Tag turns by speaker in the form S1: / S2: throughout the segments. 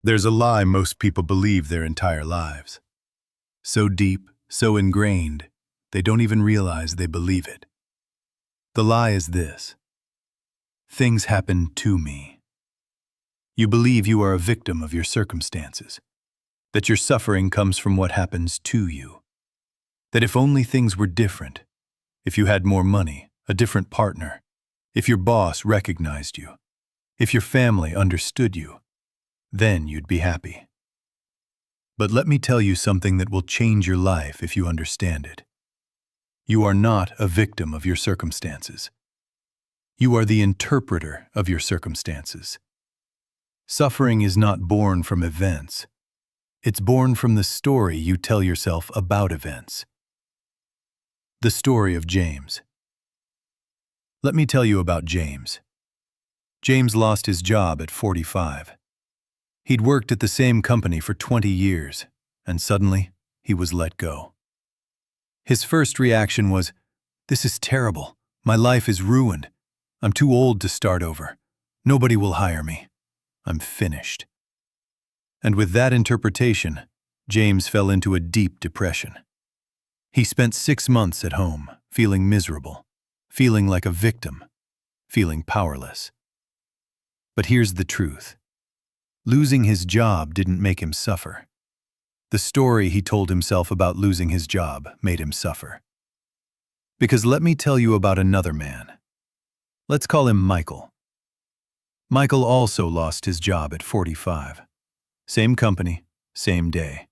S1: There's a lie most people believe their entire lives. So deep, so ingrained, they don't even realize they believe it. The lie is this: things happen to me. You believe you are a victim of your circumstances, that your suffering comes from what happens to you, that if only things were different, if you had more money, a different partner, if your boss recognized you, if your family understood you, then you'd be happy. But let me tell you something that will change your life if you understand it. You are not a victim of your circumstances. You are the interpreter of your circumstances. Suffering is not born from events. It's born from the story you tell yourself about events. The story of James. Let me tell you about James. James lost his job at 45. He'd worked at the same company for 20 years, and suddenly he was let go. His first reaction was, "This is terrible. My life is ruined. I'm too old to start over. Nobody will hire me. I'm finished." And with that interpretation, James fell into a deep depression. He spent 6 months at home, feeling miserable, feeling like a victim, feeling powerless. But here's the truth. Losing his job didn't make him suffer. The story he told himself about losing his job made him suffer. Because let me tell you about another man. Let's call him Michael. Michael also lost his job at 45. Same company, same day.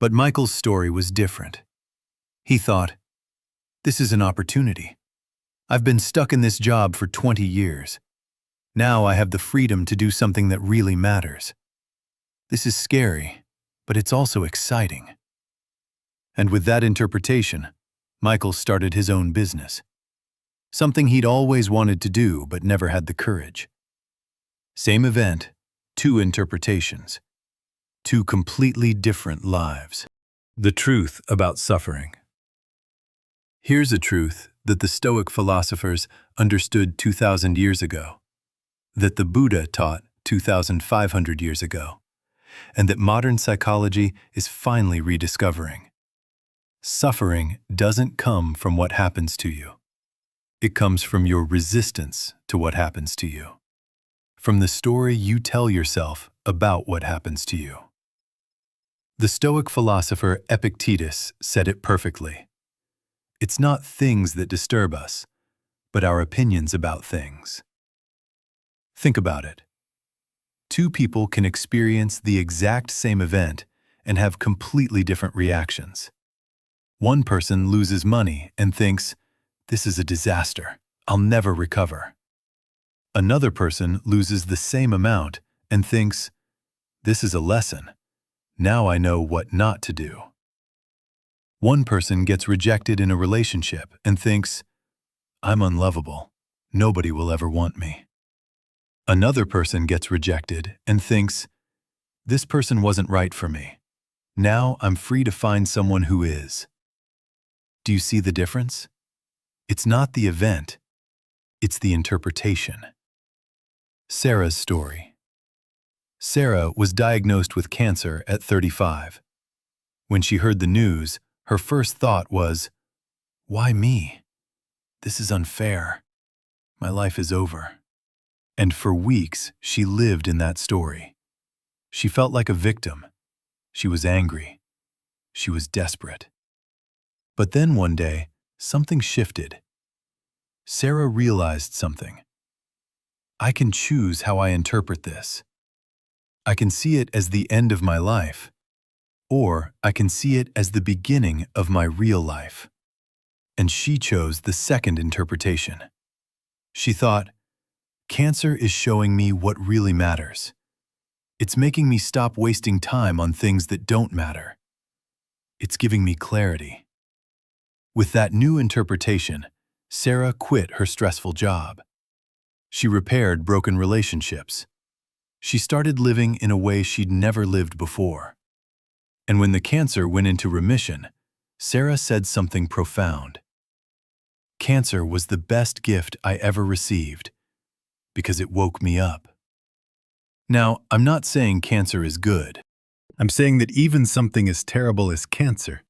S1: But Michael's story was different. He thought, "This is an opportunity. I've been stuck in this job for 20 years. Now I have the freedom to do something that really matters. This is scary, but it's also exciting." And with that interpretation, Michael started his own business. Something he'd always wanted to do but never had the courage. Same event, 2 interpretations. 2 completely different lives. The truth about suffering. Here's a truth that the Stoic philosophers understood 2,000 years ago, that the Buddha taught 2,500 years ago, and that modern psychology is finally rediscovering. Suffering doesn't come from what happens to you. It comes from your resistance to what happens to you, from the story you tell yourself about what happens to you. The Stoic philosopher Epictetus said it perfectly. It's not things that disturb us, but our opinions about things. Think about it. 2 people can experience the exact same event and have completely different reactions. One person loses money and thinks, "This is a disaster. I'll never recover." Another person loses the same amount and thinks, "This is a lesson. Now I know what not to do." One person gets rejected in a relationship and thinks, "I'm unlovable. Nobody will ever want me." Another person gets rejected and thinks, "This person wasn't right for me. Now I'm free to find someone who is." Do you see the difference? It's not the event, it's the interpretation. Sarah's story. Sarah was diagnosed with cancer at 35. When she heard the news, her first thought was, "Why me? This is unfair. My life is over." And for weeks, she lived in that story. She felt like a victim. She was angry. She was desperate. But then one day, something shifted. Sarah realized something. I can choose how I interpret this. I can see it as the end of my life, or I can see it as the beginning of my real life. And she chose the second interpretation. She thought, cancer is showing me what really matters. It's making me stop wasting time on things that don't matter. It's giving me clarity. With that new interpretation, Sarah quit her stressful job. She repaired broken relationships. She started living in a way she'd never lived before. And when the cancer went into remission, Sarah said something profound. Cancer was the best gift I ever received because it woke me up. Now, I'm not saying cancer is good. I'm saying that even something as terrible as cancer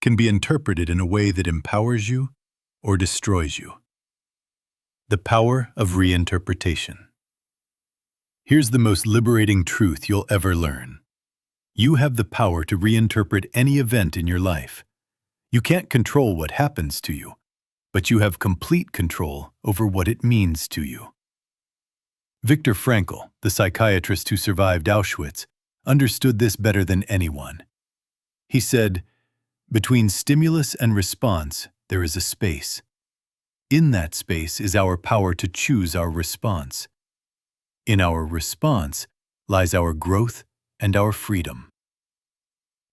S1: can be interpreted in a way that empowers you or destroys you. The power of reinterpretation. Here's the most liberating truth you'll ever learn. You have the power to reinterpret any event in your life. You can't control what happens to you, but you have complete control over what it means to you. Viktor Frankl, the psychiatrist who survived Auschwitz, understood this better than anyone. He said, "Between stimulus and response, there is a space. In that space is our power to choose our response. In our response lies our growth and our freedom."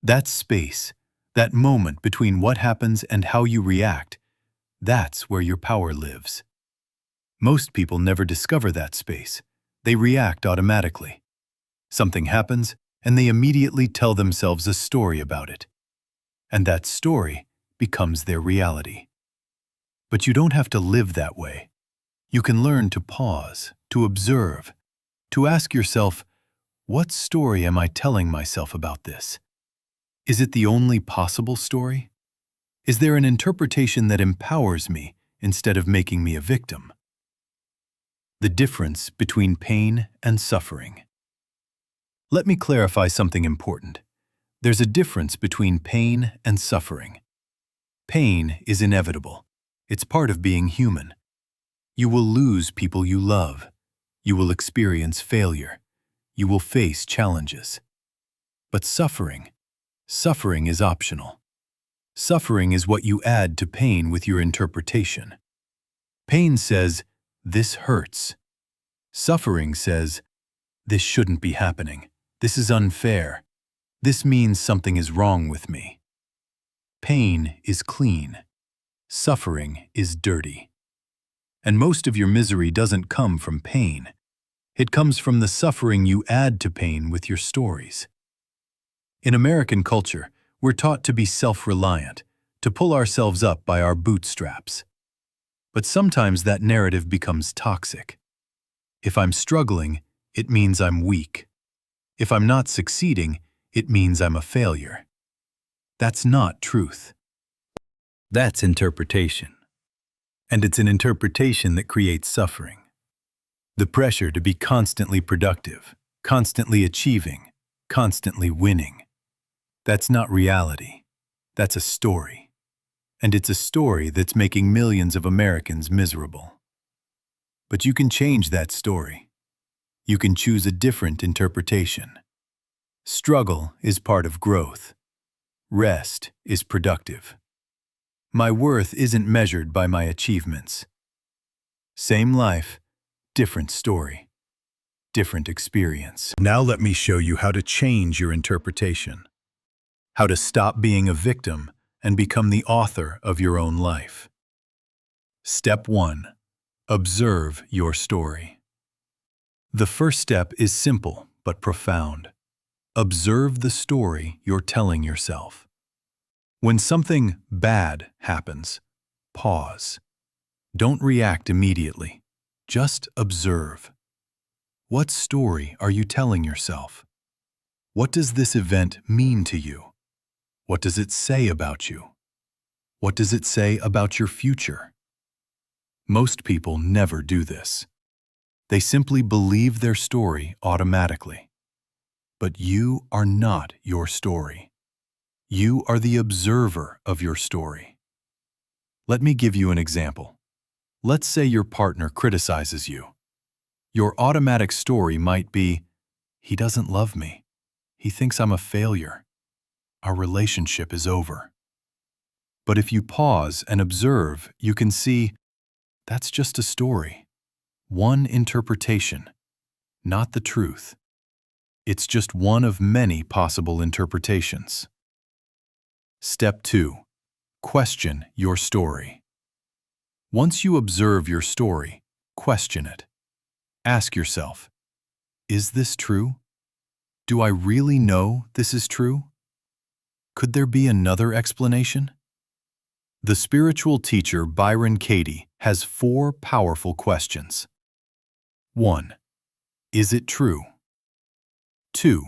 S1: That space, that moment between what happens and how you react, that's where your power lives. Most people never discover that space. They react automatically. Something happens, and they immediately tell themselves a story about it. And that story becomes their reality. But you don't have to live that way. You can learn to pause, to observe, to ask yourself, what story am I telling myself about this? Is it the only possible story? Is there an interpretation that empowers me instead of making me a victim? The difference between pain and suffering. Let me clarify something important. There's a difference between pain and suffering. Pain is inevitable. It's part of being human. You will lose people you love. You will experience failure. You will face challenges. But suffering is optional. Suffering is what you add to pain with your interpretation. Pain says, "This hurts." Suffering says, "This shouldn't be happening. This is unfair. This means something is wrong with me." Pain is clean. Suffering is dirty. And most of your misery doesn't come from pain. It comes from the suffering you add to pain with your stories. In American culture, we're taught to be self-reliant, to pull ourselves up by our bootstraps. But sometimes that narrative becomes toxic. If I'm struggling, it means I'm weak. If I'm not succeeding, it means I'm a failure. That's not truth. That's interpretation. And it's an interpretation that creates suffering. The pressure to be constantly productive, constantly achieving, constantly winning. That's not reality. That's a story. And it's a story that's making millions of Americans miserable. But you can change that story. You can choose a different interpretation. Struggle is part of growth. Rest is productive. My worth isn't measured by my achievements. Same life, different story, different experience. Now let me show you how to change your interpretation. How to stop being a victim and become the author of your own life. Step 1. Observe your story. The first step is simple but profound. Observe the story you're telling yourself. When something bad happens, pause. Don't react immediately. Just observe. What story are you telling yourself? What does this event mean to you? What does it say about you? What does it say about your future? Most people never do this. They simply believe their story automatically. But you are not your story. You are the observer of your story. Let me give you an example. Let's say your partner criticizes you. Your automatic story might be, "He doesn't love me. He thinks I'm a failure. Our relationship is over." But if you pause and observe, you can see, that's just a story. One interpretation, not the truth. It's just one of many possible interpretations. Step 2. Question your story. Once you observe your story, question it. Ask yourself, is this true? Do I really know this is true? Could there be another explanation? The spiritual teacher Byron has 4 powerful questions. 1. Is it true? 2.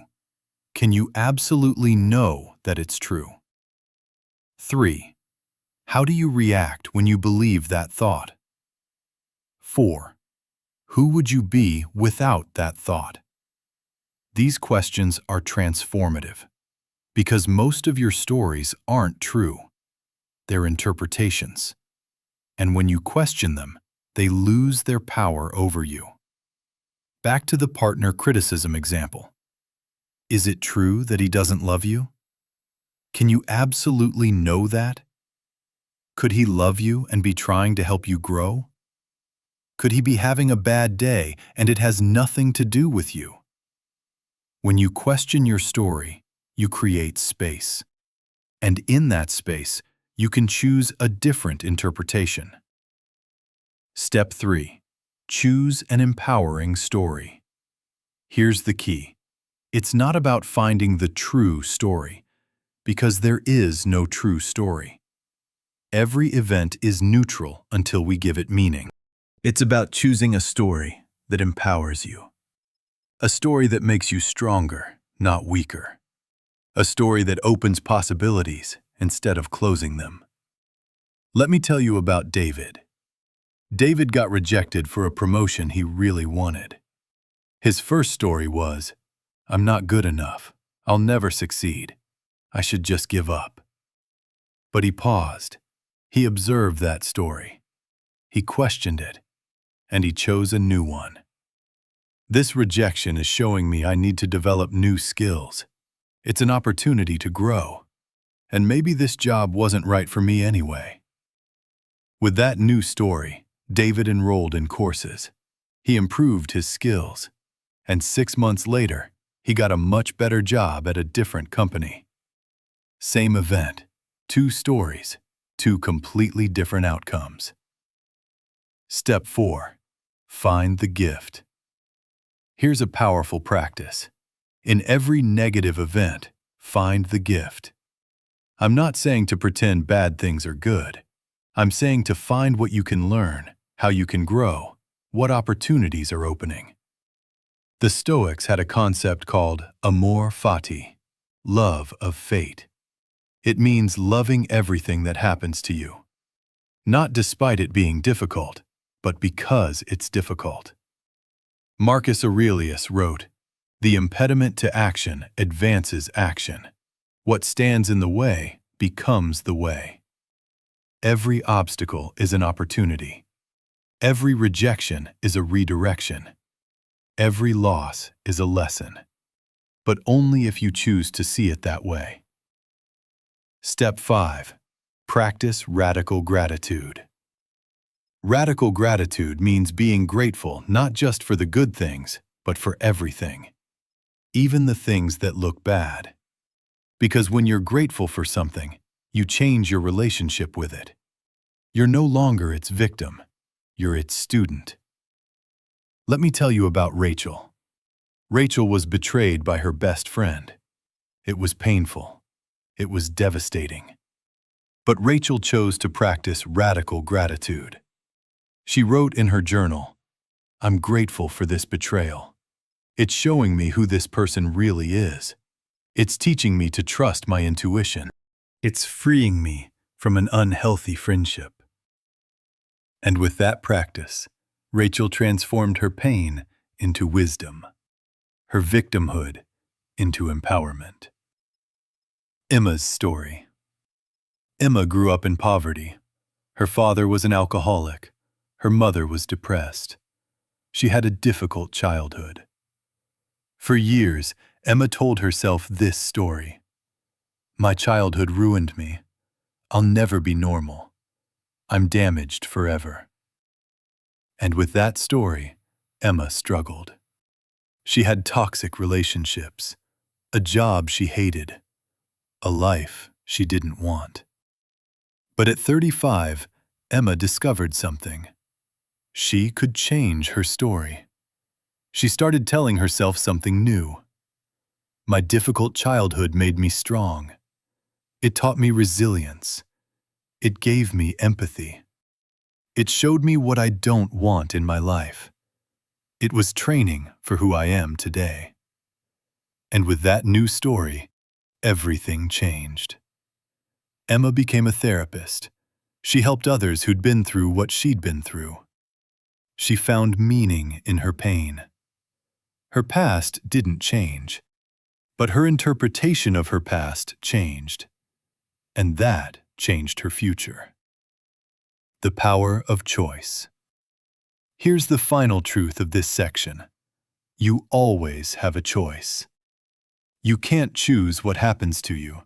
S1: Can you absolutely know that it's true? 3. How do you react when you believe that thought? 4. Who would you be without that thought? These questions are transformative because most of your stories aren't true. They're interpretations. And when you question them, they lose their power over you. Back to the partner criticism example. Is it true that he doesn't love you? Can you absolutely know that? Could he love you and be trying to help you grow? Could he be having a bad day and it has nothing to do with you? When you question your story, you create space. And in that space, you can choose a different interpretation. Step 3. Choose an empowering story. Here's the key. It's not about finding the true story, because there is no true story. Every event is neutral until we give it meaning. It's about choosing a story that empowers you. A story that makes you stronger, not weaker. A story that opens possibilities instead of closing them. Let me tell you about David. David got rejected for a promotion he really wanted. His first story was, "I'm not good enough. I'll never succeed. I should just give up." But he paused. He observed that story. He questioned it, and he chose a new one. This rejection is showing me I need to develop new skills. It's an opportunity to grow. And maybe this job wasn't right for me anyway. With that new story, David enrolled in courses. He improved his skills. And 6 months later, he got a much better job at a different company. Same event, 2 stories, 2 completely different outcomes. Step 4. Find the gift. Here's a powerful practice. In every negative event, find the gift. I'm not saying to pretend bad things are good. I'm saying to find what you can learn, how you can grow, what opportunities are opening. The Stoics had a concept called amor fati, love of fate. It means loving everything that happens to you. Not despite it being difficult, but because it's difficult. Marcus Aurelius wrote, "The impediment to action advances action. What stands in the way becomes the way." Every obstacle is an opportunity. Every rejection is a redirection. Every loss is a lesson. But only if you choose to see it that way. Step 5. Practice radical gratitude. Radical gratitude means being grateful not just for the good things, but for everything. Even the things that look bad. Because when you're grateful for something, you change your relationship with it. You're no longer its victim. You're its student. Let me tell you about Rachel. Rachel was betrayed by her best friend. It was painful. It was devastating. But Rachel chose to practice radical gratitude. She wrote in her journal, "I'm grateful for this betrayal. It's showing me who this person really is. It's teaching me to trust my intuition. It's freeing me from an unhealthy friendship." And with that practice, Rachel transformed her pain into wisdom, her victimhood into empowerment. Emma's story. Emma grew up in poverty. Her father was an alcoholic. Her mother was depressed. She had a difficult childhood. For years, Emma told herself this story. "My childhood ruined me. I'll never be normal. I'm damaged forever." And with that story, Emma struggled. She had toxic relationships, a job she hated, a life she didn't want. But at 35, Emma discovered something. She could change her story. She started telling herself something new. "My difficult childhood made me strong. It taught me resilience. It gave me empathy. It showed me what I don't want in my life. It was training for who I am today." And with that new story, everything changed. Emma became a therapist. She helped others who'd been through what she'd been through. She found meaning in her pain. Her past didn't change, but her interpretation of her past changed. And that changed her future. The power of choice. Here's the final truth of this section. You always have a choice. You can't choose what happens to you,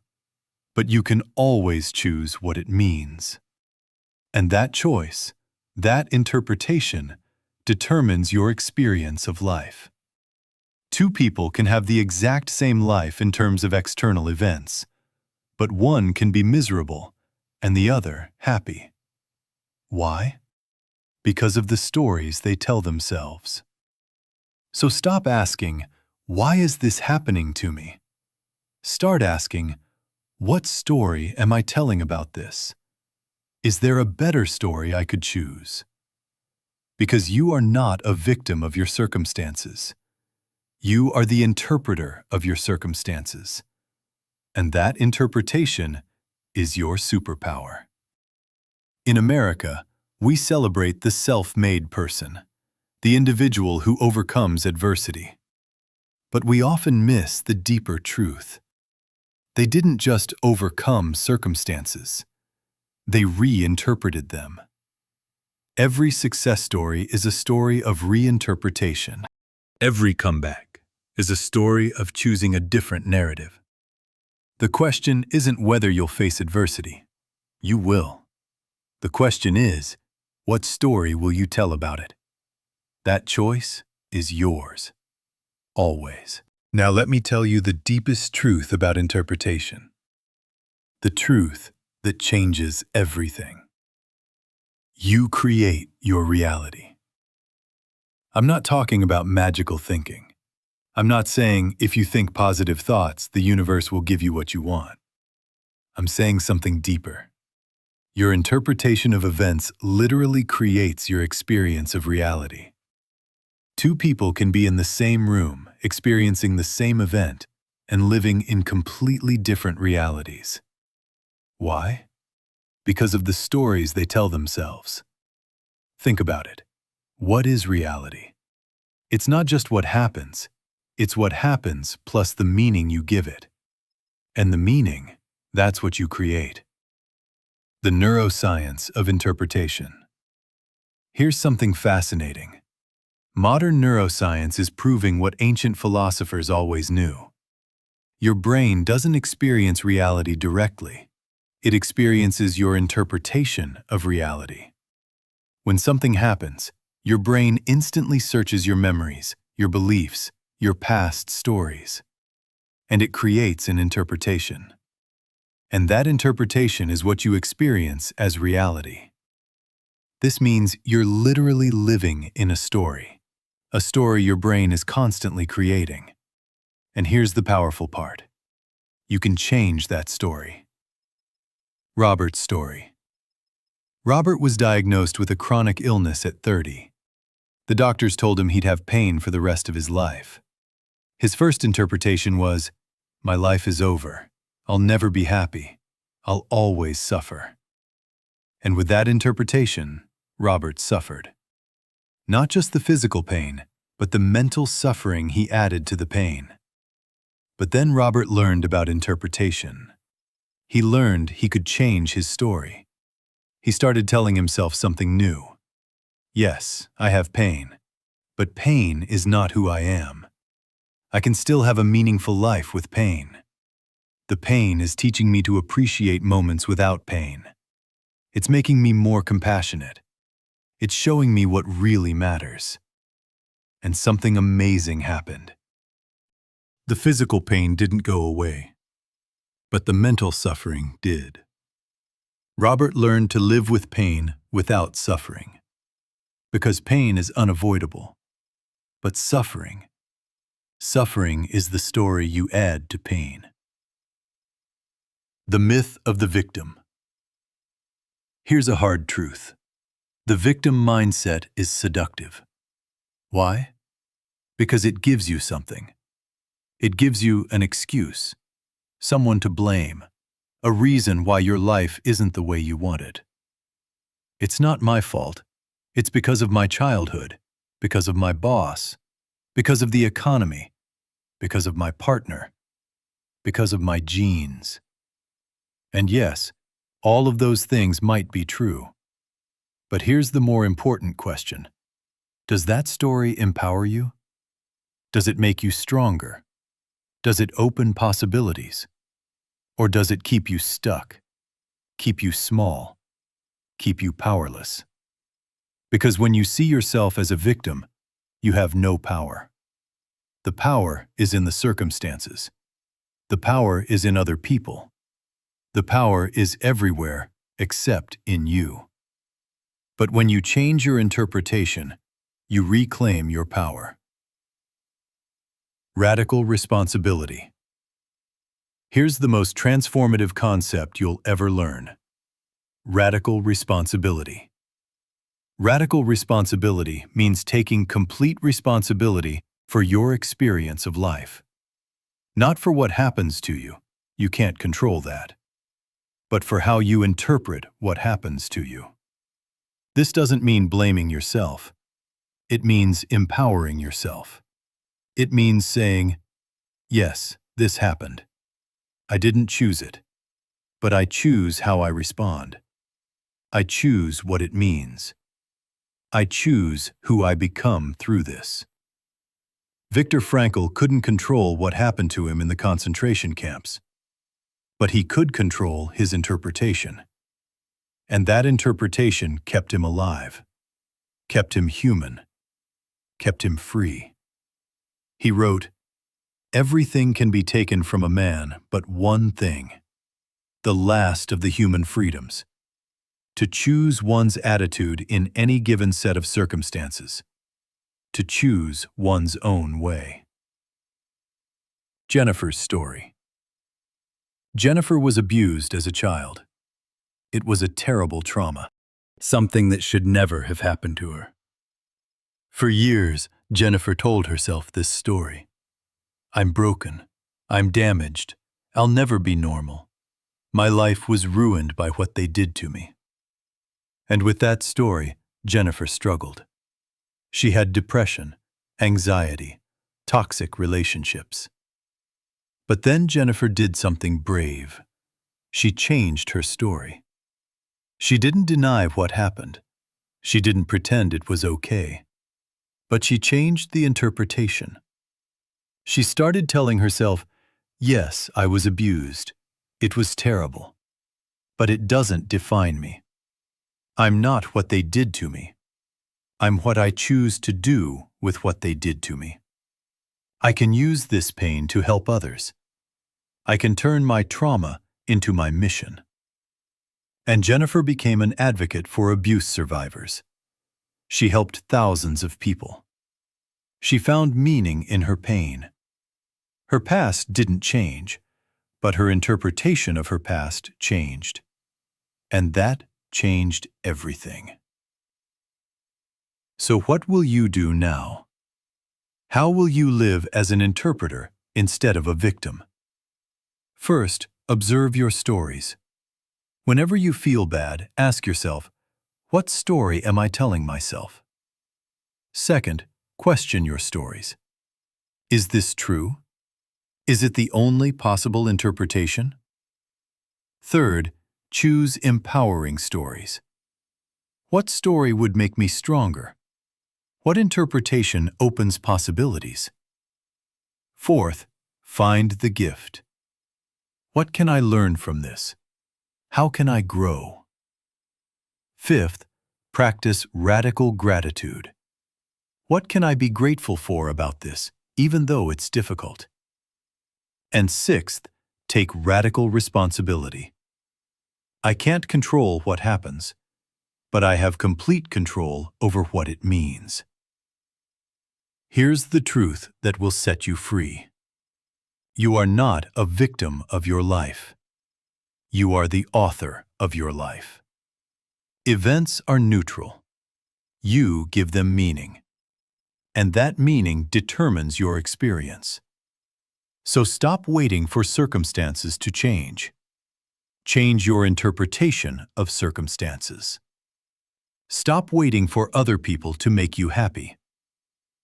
S1: but you can always choose what it means. And that choice, that interpretation, determines your experience of life. Two people can have the exact same life in terms of external events, but one can be miserable and the other happy. Why? Because of the stories they tell themselves. So stop asking, why is this happening to me? Start asking, what story am I telling about this? Is there a better story I could choose? Because you are not a victim of your circumstances. You are the interpreter of your circumstances. And that interpretation is your superpower. In America, we celebrate the self-made person, the individual who overcomes adversity. But we often miss the deeper truth. They didn't just overcome circumstances. They reinterpreted them. Every success story is a story of reinterpretation. Every comeback is a story of choosing a different narrative. The question isn't whether you'll face adversity. You will. The question is, what story will you tell about it? That choice is yours. Always. Now let me tell you the deepest truth about interpretation. The truth that changes everything. You create your reality. I'm not talking about magical thinking. I'm not saying if you think positive thoughts, the universe will give you what you want. I'm saying something deeper. Your interpretation of events literally creates your experience of reality. Two people can be in the same room, experiencing the same event, and living in completely different realities. Why? Because of the stories they tell themselves. Think about it. What is reality? It's not just what happens. It's what happens plus the meaning you give it. And the meaning, that's what you create. The neuroscience of interpretation. Here's something fascinating. Modern neuroscience is proving what ancient philosophers always knew. Your brain doesn't experience reality directly. It experiences your interpretation of reality. When something happens, your brain instantly searches your memories, your beliefs, your past stories. And it creates an interpretation. And that interpretation is what you experience as reality. This means you're literally living in a story your brain is constantly creating. And here's the powerful part. You can change that story. Robert's story. Robert was diagnosed with a chronic illness at 30. The doctors told him he'd have pain for the rest of his life. His first interpretation was, my life is over. I'll never be happy. I'll always suffer. And with that interpretation, Robert suffered. Not just the physical pain, but the mental suffering he added to the pain. But then Robert learned about interpretation. He learned he could change his story. He started telling himself something new. Yes, I have pain, but pain is not who I am. I can still have a meaningful life with pain. The pain is teaching me to appreciate moments without pain. It's making me more compassionate. It's showing me what really matters. And something amazing happened. The physical pain didn't go away, but the mental suffering did. Robert learned to live with pain without suffering. Because pain is unavoidable. But suffering is the story you add to pain. The myth of the victim. Here's a hard truth. The victim mindset is seductive. Why? Because it gives you something. It gives you an excuse, someone to blame, a reason why your life isn't the way you want it. It's not my fault. It's because of my childhood, because of my boss, because of the economy, because of my partner, because of my genes. And yes, all of those things might be true. But here's the more important question. Does that story empower you? Does it make you stronger? Does it open possibilities? Or does it keep you stuck, keep you small, keep you powerless? Because when you see yourself as a victim, you have no power. The power is in the circumstances. The power is in other people. The power is everywhere except in you. But when you change your interpretation, you reclaim your power. Radical responsibility. Here's the most transformative concept you'll ever learn. Radical responsibility. Radical responsibility means taking complete responsibility for your experience of life. Not for what happens to you, you can't control that, but for how you interpret what happens to you. This doesn't mean blaming yourself. It means empowering yourself. It means saying, yes, this happened. I didn't choose it, but I choose how I respond. I choose what it means. I choose who I become through this. Viktor Frankl couldn't control what happened to him in the concentration camps, but he could control his interpretation. And that interpretation kept him alive, kept him human, kept him free. He wrote, "Everything can be taken from a man but one thing, the last of the human freedoms, to choose one's attitude in any given set of circumstances, to choose one's own way." Jennifer's story. Jennifer was abused as a child. It was a terrible trauma, something that should never have happened to her. For years, Jennifer told herself this story. I'm broken. I'm damaged. I'll never be normal. My life was ruined by what they did to me. And with that story, Jennifer struggled. She had depression, anxiety, toxic relationships. But then Jennifer did something brave. She changed her story. She didn't deny what happened. She didn't pretend it was okay. But she changed the interpretation. She started telling herself, yes, I was abused. It was terrible. But it doesn't define me. I'm not what they did to me. I'm what I choose to do with what they did to me. I can use this pain to help others. I can turn my trauma into my mission. And Jennifer became an advocate for abuse survivors. She helped thousands of people. She found meaning in her pain. Her past didn't change, but her interpretation of her past changed. And that changed everything. So what will you do now? How will you live as an interpreter instead of a victim? First, observe your stories. Whenever you feel bad, ask yourself, what story am I telling myself? Second, question your stories. Is this true? Is it the only possible interpretation? Third, choose empowering stories. What story would make me stronger? What interpretation opens possibilities? Fourth, find the gift. What can I learn from this? How can I grow? Fifth, practice radical gratitude. What can I be grateful for about this, even though it's difficult? And sixth, take radical responsibility. I can't control what happens, but I have complete control over what it means. Here's the truth that will set you free. You are not a victim of your life. You are the author of your life. Events are neutral. You give them meaning. And that meaning determines your experience. So stop waiting for circumstances to change. Change your interpretation of circumstances. Stop waiting for other people to make you happy.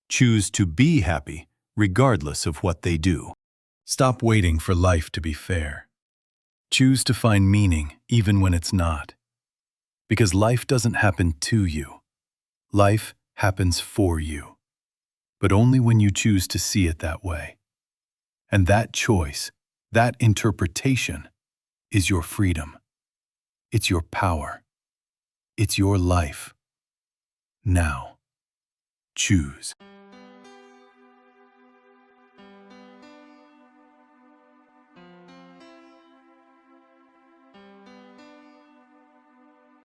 S1: Choose to be happy regardless of what they do. Stop waiting for life to be fair. Choose to find meaning even when it's not. Because life doesn't happen to you. Life happens for you. But only when you choose to see it that way. And that choice, that interpretation, is your freedom. It's your power. It's your life. Now, choose.